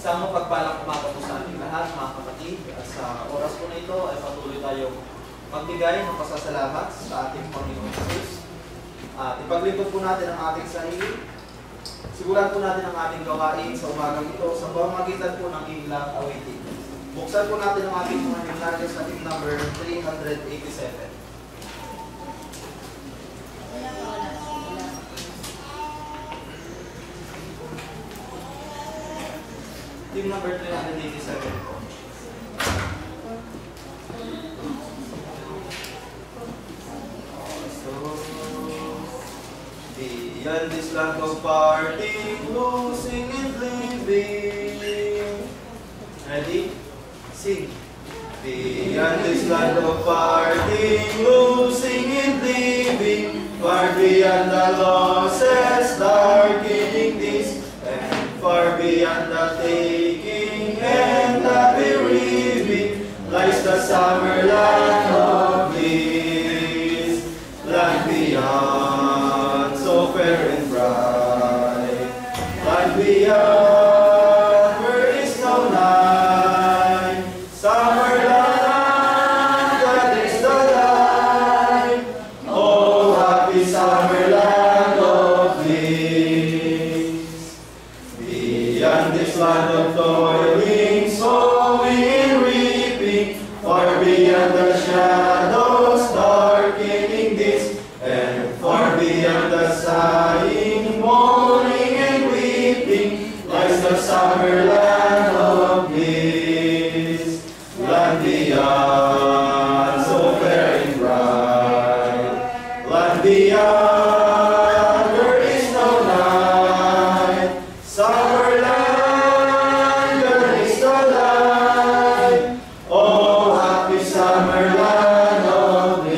Isang mapagpalang umaga po sa ating lahat, mga kapatid. At sa oras po na ito ay patuloy tayong magbigay ng pasasalamat sa ating Panginoon Jesus. At ipaglingkod po natin ang ating sarili. Siguran po natin ang ating gawain sa umagang ito sa pamamagitan po ng ilang awitin. Buksan po natin ang ating mga himnaryo sa hymn number 387. Hymn number 387 po. Beyond this land of parting, losing and living. Ready? Sing. Beyond this land of parting, losing and living, far beyond the losses darkening this, and far beyond the taking and the bereaving, lies the summer land of bliss, land beyond, so fair and bright, land beyond, where is no night, summer land, that is the light, oh happy summer land of bliss. Beyond this land of toiling, sowing and reaping, far beyond the shadows darkening this, and far beyond the sighing, mourning and weeping, lies the summer land of bliss, land beyond, so fair and bright, land beyond, there is no night, summer land, there is the light, oh happy summer land of bliss.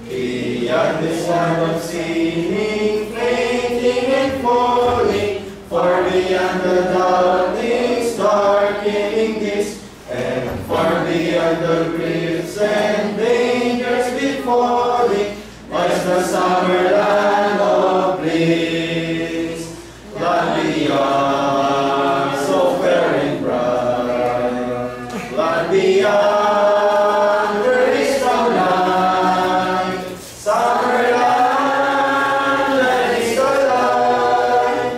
Beyond this land of sinning, fainting and falling, far beyond the darkness darkening this, and far beyond the griefs and dangers befalling, lies the summer land of bliss, land beyond, so fair and bright, land beyond, there is no night, summer land, that is the light,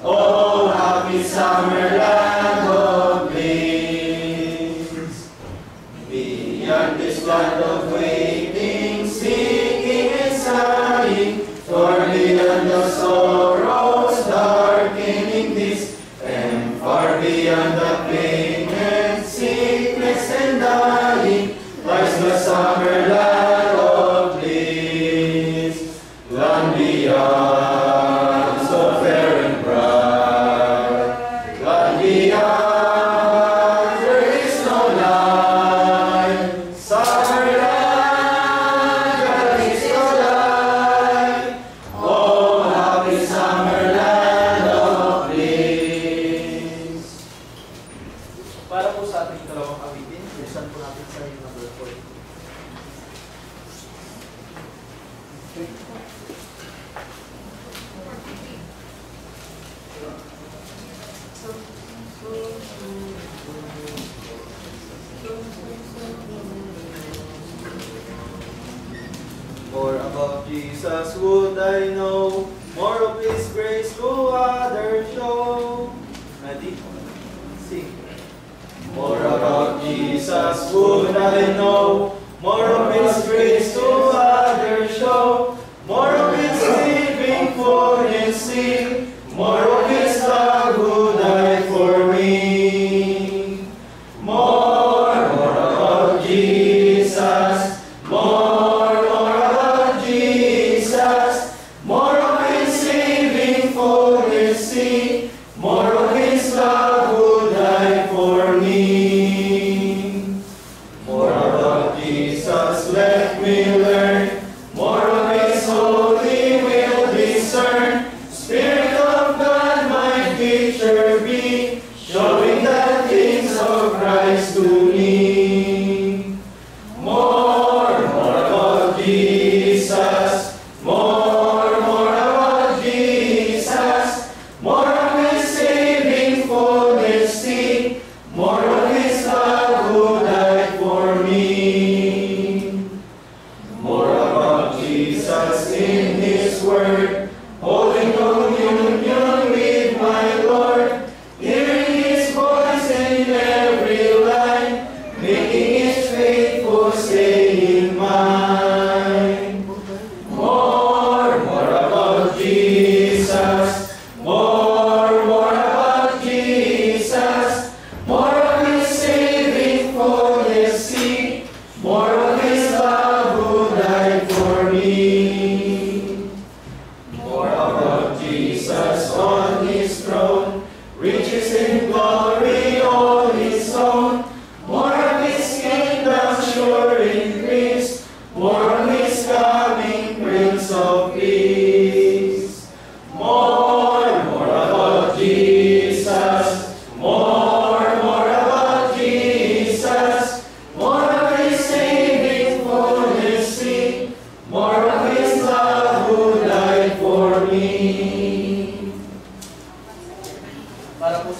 oh happy summer land of bliss. Beyond this land of waiting, singing and sighing, far beyond the sorrows darkening this, and far beyond the pain and sickness and dying, lies the summer land of bliss, land beyond, so fair and bright, land beyond, there is no night, summer land, that is the light, oh happy summer land of bliss. Para po sa ating dalawang awitin, bilisan po natin sa hymn number 4. More about Jesus would I know, more of His grace to others show. Ready? Sing. More about Jesus would I know, more of His grace to others show, more of His living for His sin, more of His love who died for me. More about Jesus, more about Jesus, more of His saving for His sin, more of His love who died for me. More about Jesus, let me learn, more of His holy will discern, Spirit of God my teacher be, showing the things of Christ to me. More about Jesus, more about Jesus, more of His saving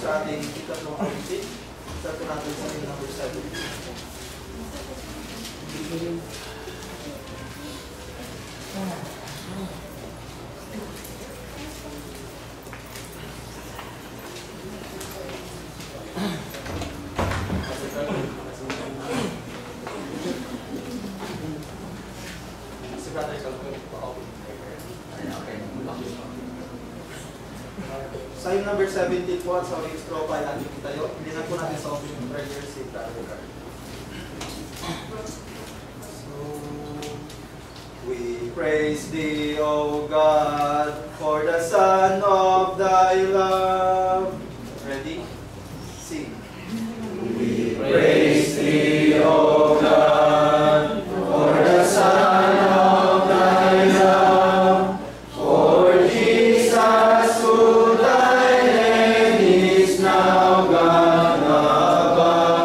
sa ating ikatlong awit. Start po natin sa hymn number 7. Sa hymn number 17 po at sa aking strofa ay ating itayo. Hindi na po natin sa opening prayer si Brother Carl. So, we praise Thee, O God, for the Son of Thy love. Ready? Sing. We praise Thee, O God, for the Son of Thy love, for Jesus who died and is now gone above.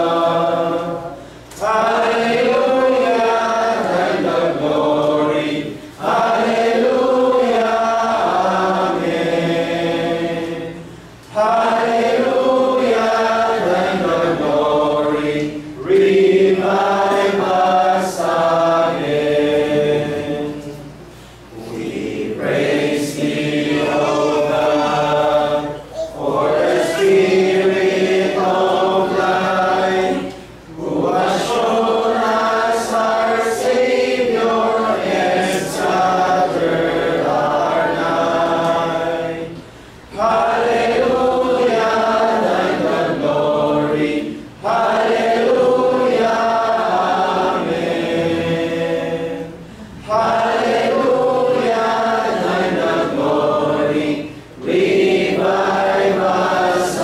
Hallelujah, and the glory. Hallelujah, amen. Hallelujah, and the glory. Revive us again. We praise Thee, O God, for the Spirit of life, who has shown us our Savior and scattered our night. Hallelujah, and the glory. Hallelujah, amen. Hallelujah, and the glory. Revive us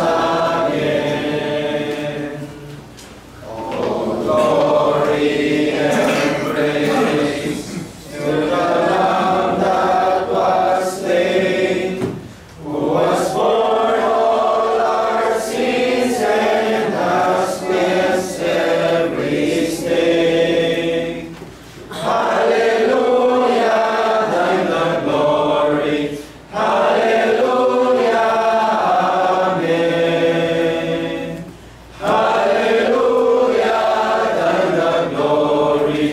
again. All glory and praise to the Lamb that was slain, who was born all our sins and has cleansed every stain. Hallelujah, thine the glory. Hallelujah, amen. Hallelujah, thine the glory.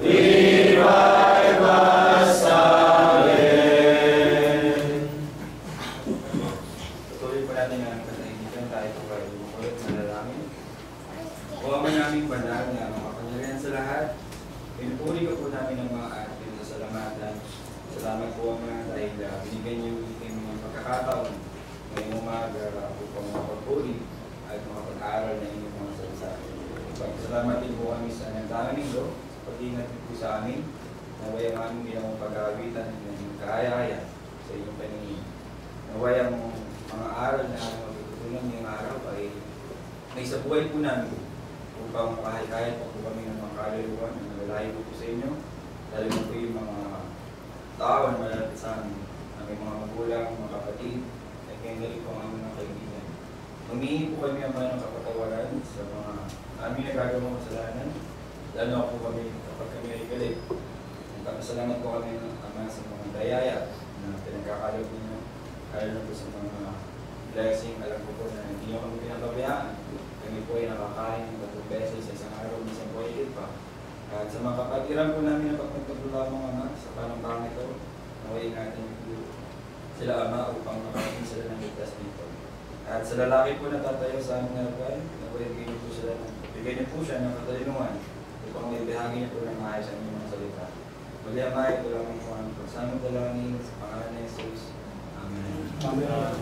Revive us again. Patuloy po natin ang katahimikan tayo po kayo bumukulot na lalangin. O Ama naming banal na makapangyarihan sa lahat, pinupuri ko po namin ang mga ating sasalamatan. Salamat po Ama dahil binigyan niyo yung mga pagkakataon ngayong umaga upang makapagpuri at makapag-aral na inyong mga salita. Salamat din po kami sa nagdaming linggo, sa pag-ingat po sa amin, naway ang aming ginawang pag-aawitan ng kaaya-aya sa inyong paningin. Naway ang mga aral na matututunan ngayong araw ay may sa buhay po namin upang makahikayat po kami ng mga kaluluwa na nalalayo po sa inyo, lalo na po yung mga tao na malapit sa amin, aming mga magulang, mga kapatid, at ngayon na rin po ang aming mga kaibigan. Humingi po kami ang ng kapatawaran sa mga aming nagagawang kasalanan, lalo na po kami kapag kami ay galit. Salamat po kami ng Ama sa mga dayaya na pinagkakalog ninyo, lalo na po sa mga blessing. Alam ko po na hindi nyo kami pinababayaan. Kami po ay nakakain ng 3 beses sa isang araw, minsan po ay pa. At sa mga kapatiran po namin na pagpagpaglulamang Ama sa panampangan ito, naway natin po sila Ama upang makakain sila ng ligtas nito. At sa lalaki po na tatayo sa aming harapan, naway bigyan niyo po sila bigyan niyo po siya ng katalinuhan upang may bihagi niyo po ng maayos ang inyong mga salita. Muli Ama, ito lang ang mga pagsamang dalangin sa pangalan ni Jesus. Amen. Amen.